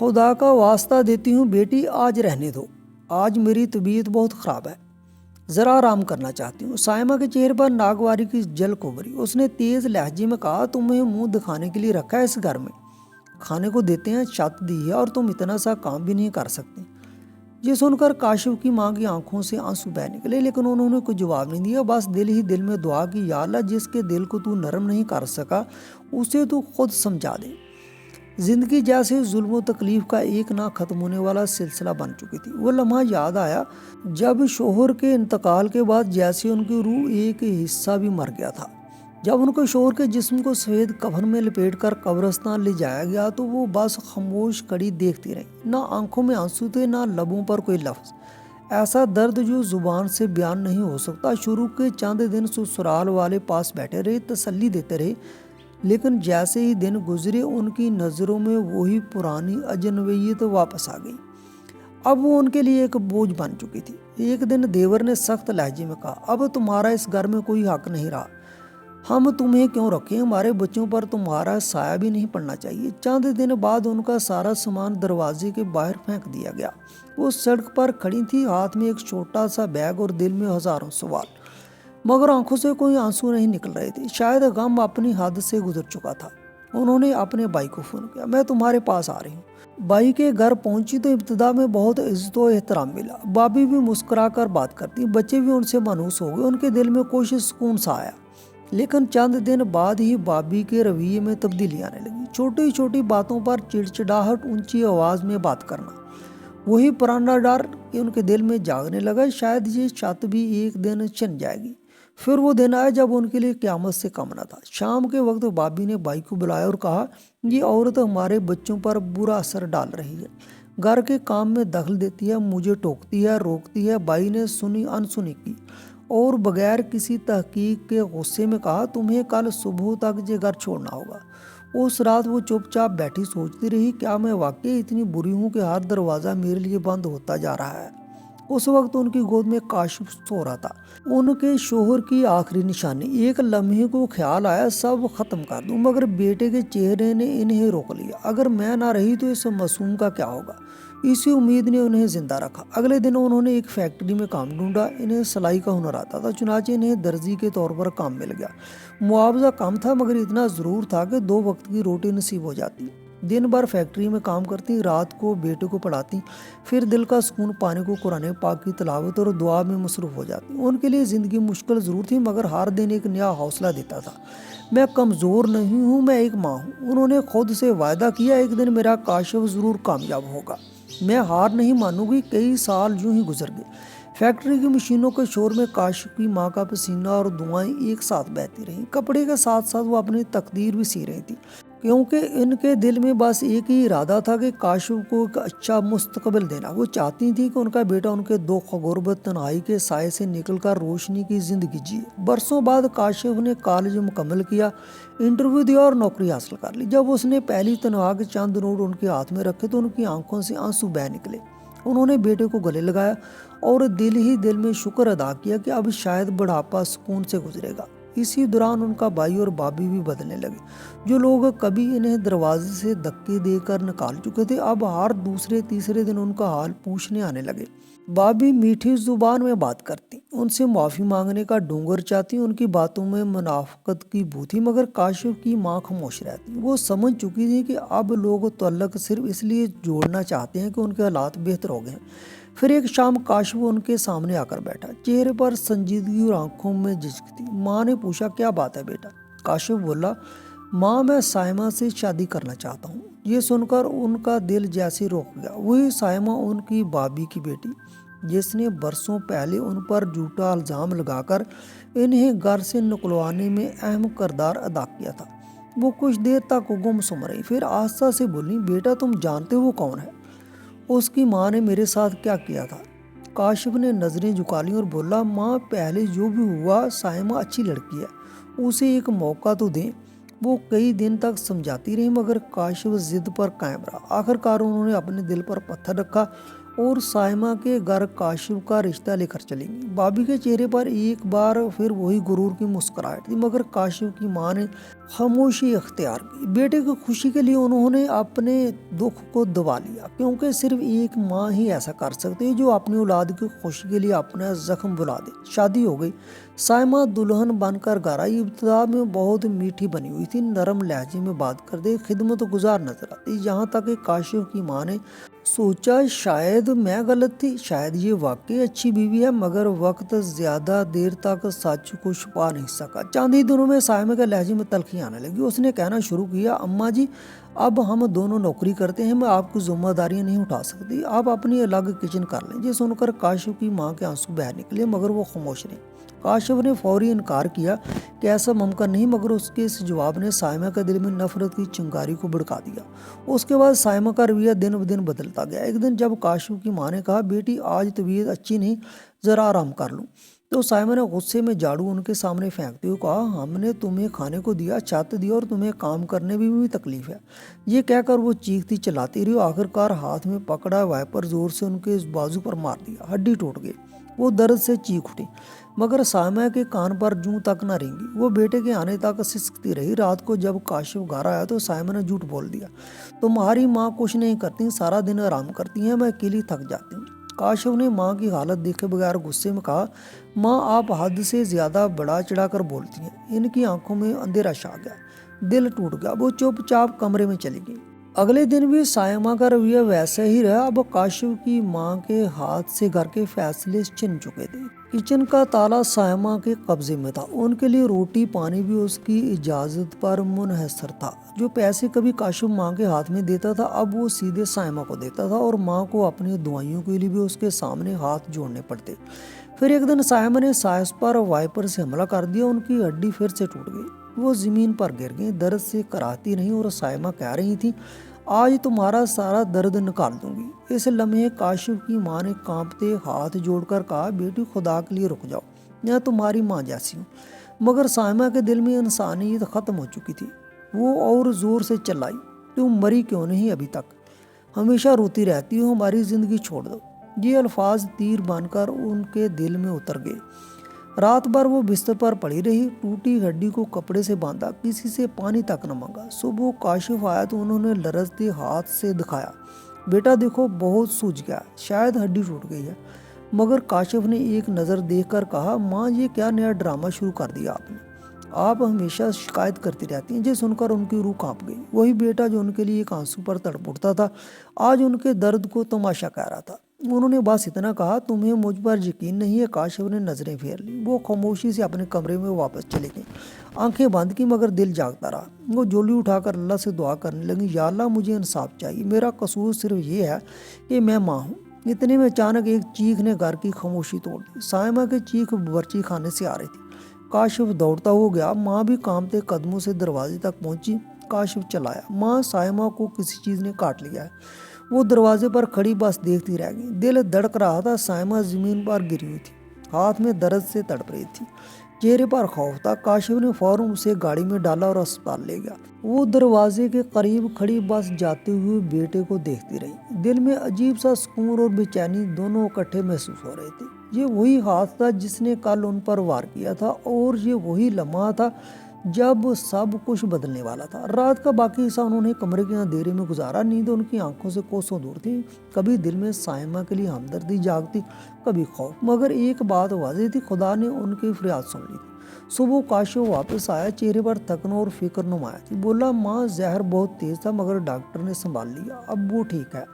خدا کا واسطہ دیتی ہوں بیٹی، آج رہنے دو، آج میری طبیعت بہت خراب ہے، ذرا آرام کرنا چاہتی ہوں۔ سائمہ کے چہرے پر ناگواری کی جھلک ابھری۔ اس نے تیز لہجے میں کہا، تمہیں منہ دکھانے کے لیے رکھا ہے اس گھر میں، کھانے کو دیتے ہیں، چھت دی ہے، اور تم اتنا سا کام بھی نہیں کر سکتے۔ یہ سن کر کاشف کی ماں کی آنکھوں سے آنسو بہہ نکلے، لیکن انہوں نے کوئی جواب نہیں دیا، بس دل ہی دل میں دعا کی، یا اللہ جس کے دل کو تو نرم نہیں کر سکا اسے تو خود سمجھا دے۔ زندگی جیسے ظلم و تکلیف کا ایک نہ ختم ہونے والا سلسلہ بن چکی تھی۔ وہ لمحہ یاد آیا جب شوہر کے انتقال کے بعد جیسے ان کی روح ایک حصہ بھی مر گیا تھا۔ جب ان کو شوہر کے جسم کو سفید کفن میں لپیٹ کر قبرستان لے جایا گیا تو وہ بس خاموش کھڑی دیکھتی رہی، نہ آنکھوں میں آنسو تھے، نہ لبوں پر کوئی لفظ، ایسا درد جو زبان سے بیان نہیں ہو سکتا۔ شروع کے چند دن سسرال والے پاس بیٹھے رہے، تسلی دیتے رہے، لیکن جیسے ہی دن گزرے ان کی نظروں میں وہی پرانی اجنبیت واپس آ گئی۔ اب وہ ان کے لیے ایک بوجھ بن چکی تھی۔ ایک دن دیور نے سخت لہجے میں کہا، اب تمہارا اس گھر میں کوئی حق نہیں رہا، ہم تمہیں کیوں رکھیں، ہمارے بچوں پر تمہارا سایہ بھی نہیں پڑنا چاہیے۔ چند دن بعد ان کا سارا سامان دروازے کے باہر پھینک دیا گیا۔ وہ سڑک پر کھڑی تھی، ہاتھ میں ایک چھوٹا سا بیگ اور دل میں ہزاروں سوال، مگر آنکھوں سے کوئی آنسو نہیں نکل رہے تھے۔ شاید غم اپنی حد سے گزر چکا تھا۔ انہوں نے اپنے بھائی کو فون کیا، میں تمہارے پاس آ رہی ہوں۔ بھائی کے گھر پہنچی تو ابتدا میں بہت عزت و احترام ملا، بھابھی بھی مسکرا کر بات کرتی، بچے بھی ان سے مانوس ہو گئے۔ ان کے دل میں کچھ سکون سا آیا، لیکن چند دن بعد ہی بھابھی کے رویے میں تبدیلی آنے لگی۔ چھوٹی چھوٹی باتوں پر چڑچڑاہٹ، اونچی آواز میں بات کرنا، وہی پرانا ڈر کہ ان کے دل میں جاگنے لگا، شاید یہ چھت بھی ایک دن چھن جائے گی۔ پھر وہ دن آیا جب ان کے لیے قیامت سے کم نہ تھا۔ شام کے وقت بھابھی نے بھائی کو بلایا اور کہا، یہ عورت ہمارے بچوں پر برا اثر ڈال رہی ہے، گھر کے کام میں دخل دیتی ہے، مجھے ٹوکتی ہے، روکتی ہے۔ بھائی نے سنی انسنی کی اور بغیر کسی تحقیق کے غصے میں کہا، تمہیں کل صبح تک یہ گھر چھوڑنا ہوگا۔ اس رات وہ چپ چاپ بیٹھی سوچتی رہی، کیا میں واقعی اتنی بری ہوں کہ ہر دروازہ میرے لیے بند ہوتا جا رہا ہے۔ اس وقت ان کی گود میں کاشف سو رہا تھا، ان کے شوہر کی آخری نشانی۔ ایک لمحے کو خیال آیا سب ختم کر دوں، مگر بیٹے کے چہرے نے انہیں روک لیا۔ اگر میں نہ رہی تو اس معصوم کا کیا ہوگا؟ اسی امید نے انہیں زندہ رکھا۔ اگلے دن انہوں نے ایک فیکٹری میں کام ڈھونڈا۔ انہیں سلائی کا ہنر آتا تھا، چنانچہ انہیں درزی کے طور پر کام مل گیا۔ معاوضہ کم تھا، مگر اتنا ضرور تھا کہ 2 وقت کی روٹی نصیب ہو جاتی۔ دن بھر فیکٹری میں کام کرتی، رات کو بیٹے کو پڑھاتی، پھر دل کا سکون پانے کو قرآن پاک کی تلاوت اور دعا میں مصروف ہو جاتی۔ ان کے لیے زندگی مشکل ضرور تھی، مگر ہر دن ایک نیا حوصلہ دیتا تھا۔ میں کمزور نہیں ہوں، میں ایک ماں ہوں۔ انہوں نے خود سے وعدہ کیا، ایک دن میرا کاشف ضرور کامیاب ہوگا، میں ہار نہیں مانوں گی۔ کئی سال یوں ہی گزر گئے۔ فیکٹری کی مشینوں کے شور میں کاشف کی ماں کا پسینہ اور دعائیں ایک ساتھ بہتی رہیں۔ کپڑے کے ساتھ ساتھ وہ اپنی تقدیر بھی سی رہی تھی، کیونکہ ان کے دل میں بس ایک ہی ارادہ تھا کہ کاشف کو ایک اچھا مستقبل دینا۔ وہ چاہتی تھی کہ ان کا بیٹا ان کے دکھ، غربت، تنہائی کے سائے سے نکل کر روشنی کی زندگی جیے۔ برسوں بعد کاشف نے کالج مکمل کیا، انٹرویو دیا اور نوکری حاصل کر لی۔ جب اس نے پہلی تنخواہ کے چند نوٹ ان کے ہاتھ میں رکھے تو ان کی آنکھوں سے آنسو بہہ نکلے۔ انہوں نے بیٹے کو گلے لگایا اور دل ہی دل میں شکر ادا کیا کہ اب شاید بڑھاپا سکون سے گزرے گا۔ اسی دوران ان کا بھائی اور بھابھی بھی بدلنے لگے۔ جو لوگ کبھی انہیں دروازے سے دھکے دے کر نکال چکے تھے، اب ہر دوسرے تیسرے دن ان کا حال پوچھنے آنے لگے۔ بھابھی میٹھی زبان میں بات کرتی، ان سے معافی مانگنے کا ڈونگر چاہتی، ان کی باتوں میں منافقت کی بو تھی، مگر کاشف کی ماں خاموش رہتی۔ وہ سمجھ چکی تھی کہ اب لوگ تعلق صرف اس لیے جوڑنا چاہتے ہیں کہ ان کے حالات بہتر ہو گئے۔ پھر ایک شام کاشف ان کے سامنے آ کر بیٹھا، چہرے پر سنجیدگی اور آنکھوں میں جھجک تھی۔ ماں نے پوچھا، کیا بات ہے بیٹا؟ کاشف بولا، ماں میں سائمہ سے شادی کرنا چاہتا ہوں۔ یہ سن کر ان کا دل جیسے روک گیا۔ وہی سائمہ، ان کی بھابھی کی بیٹی، جس نے برسوں پہلے ان پر جھوٹا الزام لگا کر انہیں گھر سے نکلوانے میں اہم کردار ادا کیا تھا۔ وہ کچھ دیر تک گم سم رہی، پھر آہستہ سے بولی، بیٹا تم جانتے ہو کون ہے؟ اس کی ماں نے میرے ساتھ کیا کیا تھا؟ کاشف نے نظریں جھکا لیں اور بولا، ماں پہلے جو بھی ہوا سائمہ اچھی لڑکی ہے، اسے ایک موقع تو دیں۔ وہ کئی دن تک سمجھاتی رہی، مگر کاشف ضد پر قائم رہا۔ آخر کار انہوں نے اپنے دل پر پتھر رکھا اور سائمہ کے گھر کاشف کا رشتہ لے کر چلیں گی۔ بابی کے چہرے پر ایک بار پھر وہی غرور کی مسکراہٹ تھی، مگر کاشف کی ماں نے خاموشی اختیار کی۔ بیٹے کی خوشی کے لیے انہوں نے اپنے دکھ کو دبا لیا، کیونکہ صرف ایک ماں ہی ایسا کر سکتی ہے جو اپنی اولاد کی خوشی کے لیے اپنا زخم بھلا دے۔ شادی ہو گئی، سائمہ دلہن بن کر گھر آئی۔ ابتدا میں بہت میٹھی بنی ہوئی تھی، نرم لہجے میں بات کرتے، خدمت گزار نظر آتی، یہاں تک کہ کاشف کی ماں نے سوچا شاید میں غلط تھی، شاید یہ واقعی اچھی بیوی ہے، مگر وقت زیادہ دیر تک سچ کو چھپا نہیں سکا۔ چند ہی دنوں میں سائمہ کے لہجے میں تلخی آنے لگی۔ اس نے کہنا شروع کیا، اماں جی اب ہم دونوں نوکری کرتے ہیں، میں آپ کی ذمہ داریاں نہیں اٹھا سکتی، آپ اپنی الگ کچن کر لیں۔ یہ سن کر کاشف کی ماں کے آنسو بہہ نکلے، مگر وہ خاموش رہی۔ کاشف نے فوری انکار کیا کہ ایسا ممکن نہیں، مگر اس کے اس جواب نے سائمہ کے دل میں نفرت کی چنگاری کو بھڑکا دیا۔ اس کے بعد سائمہ کا رویہ دن بدن بدلتا گیا۔ ایک دن جب کاشف کی ماں نے کہا، بیٹی آج طبیعت اچھی نہیں، ذرا آرام کر لوں، تو سائمہ نے غصے میں جھاڑو ان کے سامنے پھینکتے ہوئے کہا، ہم نے تمہیں کھانے کو دیا، چھت دی اور تمہیں کام کرنے میں بھی تکلیف ہے۔ یہ کہہ کر وہ چیختی چلاتی رہی، آخرکار ہاتھ میں پکڑا وائپر زور سے ان کے بازو پر مار دیا، ہڈی ٹوٹ گئی۔ وہ درد سے چیخ اٹھی، مگر سائمہ کے کان پر جوں تک نہ رینگی۔ وہ بیٹے کے آنے تک سسکتی رہی۔ رات کو جب کاشف گھر آیا تو سائمہ نے جھوٹ بول دیا، تمہاری ماں کچھ نہیں کرتی، سارا دن آرام کرتی ہیں، میں اکیلی تھک جاتی ہوں۔ کاشف نے ماں کی حالت دیکھے بغیر غصے میں کہا، ماں آپ حد سے زیادہ بڑا چڑھا کر بولتی ہیں۔ ان کی آنکھوں میں اندھیرا چھا گیا، دل ٹوٹ گیا، وہ چپ چاپ کمرے میں چلی گئی۔ اگلے دن بھی سائمہ کا رویہ ویسا ہی رہا۔ اب کاشف کی ماں کے ہاتھ سے گھر کے فیصلے چھن چکے تھے۔ کچن کا تالا سائمہ کے قبضے میں تھا، ان کے لیے روٹی پانی بھی اس کی اجازت پر منحصر تھا۔ جو پیسے کبھی کاشف ماں کے ہاتھ میں دیتا تھا، اب وہ سیدھے سائمہ کو دیتا تھا، اور ماں کو اپنی دوائیوں کے لیے بھی اس کے سامنے ہاتھ جوڑنے پڑتے۔ پھر ایک دن سائمہ نے سائس پر وائپر سے حملہ کر دیا، ان کی ہڈی پھر سے ٹوٹ گئی، وہ زمین پر گر گئی، درد سے کراہتی رہی، اور سائمہ کہہ رہی تھی، آج تمہارا سارا درد نکال دوں گی۔ اس لمحے کاشف کی ماں نے کانپتے ہاتھ جوڑ کر کہا، بیٹی خدا کے لیے رک جاؤ، میں تمہاری ماں جیسی ہوں۔ مگر سائمہ کے دل میں انسانیت ختم ہو چکی تھی۔ وہ اور زور سے چلائی، تم مری کیوں نہیں ابھی تک؟ ہمیشہ روتی رہتی ہو، ہماری زندگی چھوڑ دو۔ یہ الفاظ تیر بن کر ان کے دل میں اتر گئے۔ رات بھر وہ بستر پر پڑی رہی، ٹوٹی ہڈی کو کپڑے سے باندھا، کسی سے پانی تک نہ مانگا۔ صبح کاشف آیا تو انہوں نے لرزتے ہاتھ سے دکھایا، بیٹا دیکھو بہت سوج گیا، شاید ہڈی ٹوٹ گئی ہے۔ مگر کاشف نے ایک نظر دیکھ کر کہا، ماں یہ کیا نیا ڈرامہ شروع کر دیا آپ نے؟ آپ ہمیشہ شکایت کرتی رہتی ہیں۔ یہ سن کر ان کی روح کانپ گئی۔ وہی بیٹا جو ان کے لیے ایک آنسو پر تڑپ اٹھتا تھا، آج ان کے درد کو تماشا کہہ رہا تھا۔ انہوں نے بس اتنا کہا، تمہیں مجھ پر یقین نہیں ہے؟ کاشف نے نظریں پھیر لی، وہ خاموشی سے اپنے کمرے میں واپس چلے گئے، آنکھیں بند کی، مگر دل جاگتا رہا۔ وہ جولی اٹھا کر اللہ سے دعا کرنے لگی، یا اللہ مجھے انصاف چاہیے، میرا قصور صرف یہ ہے کہ میں ماں ہوں۔ اتنے میں اچانک ایک چیخ نے گھر کی خاموشی توڑ دی۔ سائمہ کی چیخ باورچی خانے سے آ رہی تھی۔ کاشف دوڑتا ہو گیا، ماں بھی کانپتے قدموں سے دروازے تک پہنچی۔ کاشف چلایا، ماں سائمہ کو کسی چیز نے کاٹ لیا ہے۔ وہ دروازے پر کھڑی بس دیکھتی رہ گئی، دل دھڑک رہا تھا۔ سائمہ زمین پر گری ہوئی تھی، ہاتھ میں درد سے تڑپ رہی تھی، چہرے پر خوف تھا۔ کاشف نے فوراً اسے گاڑی میں ڈالا اور اسپتال لے گیا۔ وہ دروازے کے قریب کھڑی بس جاتے ہوئے بیٹے کو دیکھتی رہی، دل میں عجیب سا سکون اور بے چینی دونوں اکٹھے محسوس ہو رہے تھے۔ یہ وہی ہاتھ تھا جس نے کل ان پر وار کیا تھا، اور یہ وہی لمحہ تھا جب سب کچھ بدلنے والا تھا۔ رات کا باقی حصہ انہوں نے کمرے کے اندھیرے میں گزارا، نیند ان کی آنکھوں سے کوسوں دور تھی۔ کبھی دل میں سائمہ کے لیے ہمدردی جاگتی، کبھی خوف، مگر ایک بات واضح تھی، خدا نے ان کی فریاد سن لی تھی۔ صبح کاشف واپس آیا، چہرے پر تھکن اور فکر نمایاں تھی۔ بولا، ماں زہر بہت تیز تھا، مگر ڈاکٹر نے سنبھال لیا، اب وہ ٹھیک ہے۔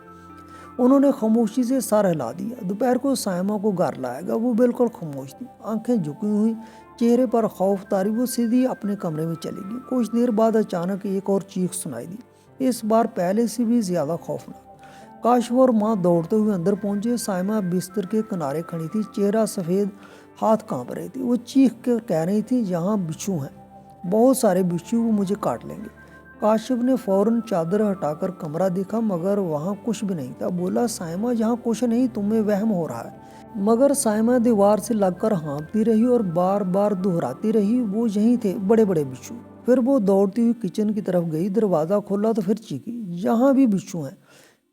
انہوں نے خاموشی سے سر ہلا دیا۔ دوپہر کو سائمہ کو گھر لایا گیا، وہ بالکل خاموش تھی، آنکھیں جھکی ہوئی، چہرے پر خوف طاری۔ وہ سیدھی اپنے کمرے میں چلی گئی۔ کچھ دیر بعد اچانک ایک اور چیخ سنائی دی، اس بار پہلے سے بھی زیادہ خوفناک۔ کاشف اور ماں دوڑتے ہوئے اندر پہنچے۔ سائمہ بستر کے کنارے کھڑی تھی، چہرہ سفید، ہاتھ کانپ رہے تھے۔ وہ چیخ کر کہہ رہی تھی، یہاں بچھو ہیں، بہت سارے بچھو، وہ مجھے کاٹ لیں گے۔ کاشف نے فوراً چادر ہٹا کر کمرہ دیکھا، مگر وہاں کچھ بھی نہیں تھا۔ بولا، سائمہ یہاں کچھ نہیں، تمہیں وہم ہو رہا ہے۔ مگر سائمہ دیوار سے لگ کر ہانپتی رہی اور بار بار دہراتی رہی، وہ یہیں تھے، بڑے بڑے بچھو۔ پھر وہ دوڑتی ہوئی کچن کی طرف گئی، دروازہ کھولا تو پھر چیخی، یہاں بھی بچھو ہیں۔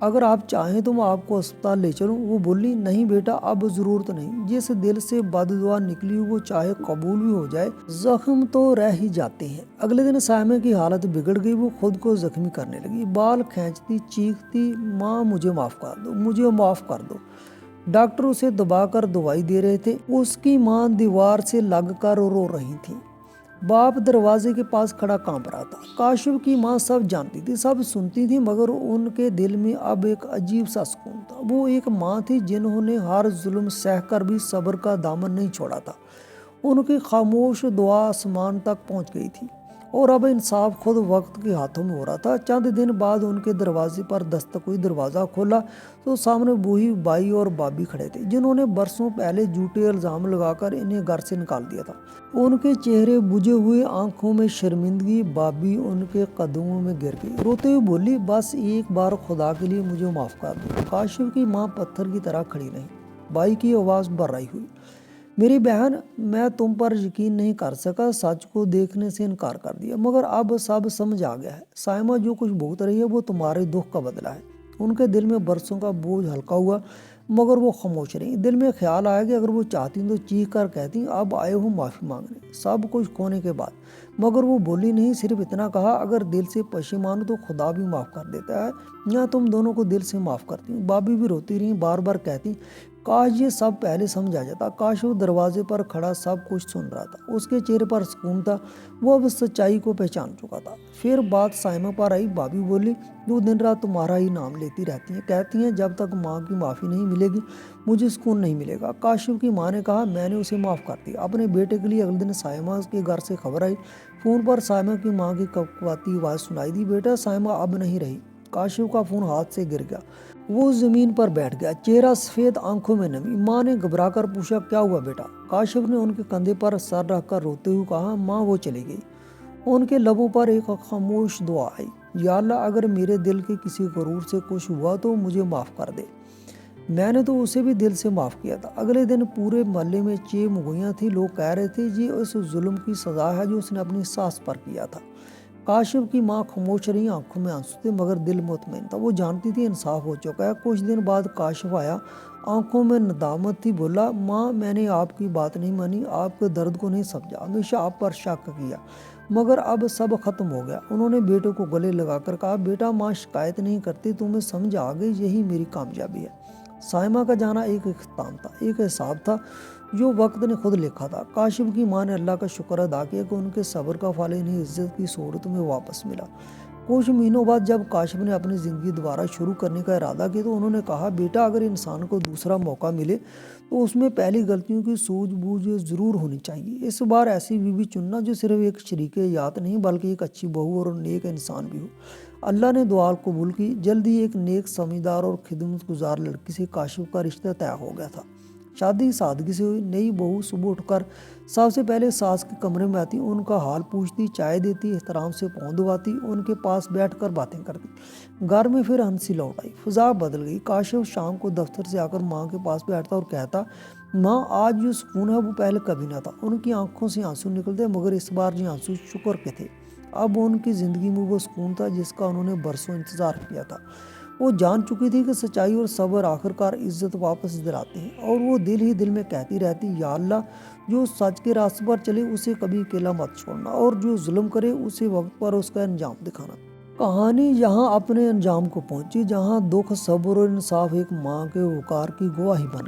اگر آپ چاہیں تو میں آپ کو اسپتال لے چلوں؟ وہ بولی نہیں بیٹا اب ضرورت نہیں، جس دل سے بد دعا نکلی وہ چاہے قبول بھی ہو جائے، زخم تو رہ ہی جاتے ہیں۔ اگلے دن سائمہ کی حالت بگڑ گئی، وہ خود کو زخمی کرنے لگی، بال کھینچتی چیختی ماں مجھے معاف کر دو، مجھے معاف کر دو۔ ڈاکٹر اسے دبا کر دوائی دے رہے تھے، اس کی ماں دیوار سے لگ کر رو رہی تھی، باپ دروازے کے پاس کھڑا کانپ رہا تھا۔ کاشف کی ماں سب جانتی تھی، سب سنتی تھی، مگر ان کے دل میں اب ایک عجیب سا سکون تھا۔ وہ ایک ماں تھی جنہوں نے ہر ظلم سہ کر بھی صبر کا دامن نہیں چھوڑا تھا۔ ان کی خاموش دعا آسمان تک پہنچ گئی تھی، اور اب انصاف خود وقت کے ہاتھوں میں ہو رہا تھا۔ چند دن بعد ان کے دروازے پر دستک ہوئی، دروازہ کھولا تو سامنے وہی بائی اور بابی کھڑے تھے جنہوں نے برسوں پہلے جھوٹے الزام لگا کر انہیں گھر سے نکال دیا تھا۔ ان کے چہرے بجھے ہوئے، آنکھوں میں شرمندگی۔ بابی ان کے قدموں میں گر گئی، روتے ہوئے بولی بس ایک بار خدا کے لیے مجھے معاف کر دو۔ کاشف کی ماں پتھر کی طرح کھڑی رہی، بائی کی آواز برہی ہوئی، میری بہن میں تم پر یقین نہیں کر سکا، سچ کو دیکھنے سے انکار کر دیا، مگر اب سب سمجھ آ گیا ہے۔ سائمہ جو کچھ بھوگت رہی ہے وہ تمہارے دکھ کا بدلہ ہے۔ ان کے دل میں برسوں کا بوجھ ہلکا ہوا، مگر وہ خاموش رہی۔ دل میں خیال آیا کہ اگر وہ چاہتی تو چیخ کر کہتی اب آئے ہو معافی مانگنے، سب کچھ کھونے کے بعد، مگر وہ بولی نہیں، صرف اتنا کہا اگر دل سے پشیمان ہو تو خدا بھی معاف کر دیتا ہے، یا تم دونوں کو دل سے معاف کرتی ہوں۔ بابی بھی روتی رہی، بار بار کہتی کاش یہ سب پہلے سمجھ آ جاتا۔ کاش وہ دروازے پر کھڑا سب کچھ سن رہا تھا، اس کے چہرے پر سکون تھا، وہ اب سچائی کو پہچان چکا تھا۔ پھر بات سائمہ پر آئی، بابی بولی وہ دن رات تمہارا ہی نام لیتی رہتی ہیں، کہتی ہیں جب تک ماں کی معافی نہیں ملے گی مجھے سکون نہیں ملے گا۔ کاشف کی ماں نے کہا میں نے اسے معاف کر دیا اپنے بیٹے کے لیے۔ اگلے دن سائمہ کے گھر سے خبر آئی، فون پر سائمہ کی ماں کی کپکپاتی آواز سنائی دی، بیٹا سائمہ اب نہیں رہی۔ کاشف کا فون ہاتھ سے گر گیا، وہ زمین پر بیٹھ گیا، چہرہ سفید، آنکھوں میں نمی۔ ماں نے گھبرا کر پوچھا کیا ہوا بیٹا؟ کاشف نے ان کے کندھے پر سر رکھ کر روتے ہوئے کہا ماں وہ چلی گئی۔ ان کے لبوں پر ایک خاموش دعا آئی، یا اللہ اگر میرے دل کے کسی غرور سے کچھ ہوا تو مجھے معاف کر دے، میں نے تو اسے بھی دل سے معاف کیا تھا۔ اگلے دن پورے محلے میں چیم ہوئیاں تھی، لوگ کہہ رہے تھے یہ اس ظلم کی سزا ہے جو اس نے اپنی ساس پر کیا تھا۔ کاشف کی ماں خاموش رہی، آنکھوں میں آنسو تھے، مگر دل مطمئن تھا، وہ جانتی تھی انصاف ہو چکا ہے۔ کچھ دن بعد کاشف آیا، آنکھوں میں ندامت تھی، بولا ماں میں نے آپ کی بات نہیں مانی، آپ کے درد کو نہیں سمجھا، ہمیشہ آپ پر شک کیا، مگر اب سب ختم ہو گیا۔ انہوں نے بیٹے کو گلے لگا کر کہا بیٹا ماں شکایت نہیں کرتی، تمہیں سمجھ آ گئی، یہی میری کامیابی ہے۔ سائمہ کا جانا ایک اختتام تھا، ایک حساب تھا جو وقت نے خود لکھا تھا۔ کاشف کی ماں نے اللہ کا شکر ادا کیا کہ ان کے صبر کا پھل انہیں عزت کی صورت میں واپس ملا۔ کچھ مہینوں بعد جب کاشف نے اپنی زندگی دوبارہ شروع کرنے کا ارادہ کیا تو انہوں نے کہا بیٹا اگر انسان کو دوسرا موقع ملے تو اس میں پہلی غلطیوں کی سوجھ بوجھ ضرور ہونی چاہیے۔ اس بار ایسی بیوی چننا جو صرف ایک شریک حیات نہیں بلکہ ایک اچھی بہو اور نیک انسان بھی ہو۔ اللہ نے دعا قبول کی، جلد ہی ایک نیک سمجھدار اور خدمت گزار لڑکی سے کاشف کا رشتہ طے ہو گیا تھا۔ شادی سادگی سے ہوئی۔ نئی بہو صبح اٹھ کر سب سے پہلے ساس کے کمرے میں آتی، ان کا حال پوچھتی، چائے دیتی، احترام سے پاؤں دباتی، ان کے پاس بیٹھ کر باتیں کرتی۔ گھر میں پھر ہنسی لوٹ آئی، فضا بدل گئی۔ کاشف شام کو دفتر سے آ کر ماں کے پاس بیٹھتا اور کہتا ماں آج جو سکون ہے وہ پہلے کبھی نہ تھا۔ ان کی آنکھوں سے آنسو نکلتے، مگر اس بار یہ آنسو شکر کے تھے۔ اب ان کی زندگی میں وہ سکون تھا جس کا انہوں نے برسوں انتظار کیا تھا۔ وہ جان چکی تھی کہ سچائی اور صبر آخرکار عزت واپس دلاتے ہیں، اور وہ دل ہی دل میں کہتی رہتی یا اللہ جو سچ کے راستے پر چلے اسے کبھی اکیلا مت چھوڑنا، اور جو ظلم کرے اسے وقت پر اس کا انجام دکھانا۔ کہانی یہاں اپنے انجام کو پہنچی، جہاں دکھ، صبر اور انصاف ایک ماں کے وقار کی گواہی بن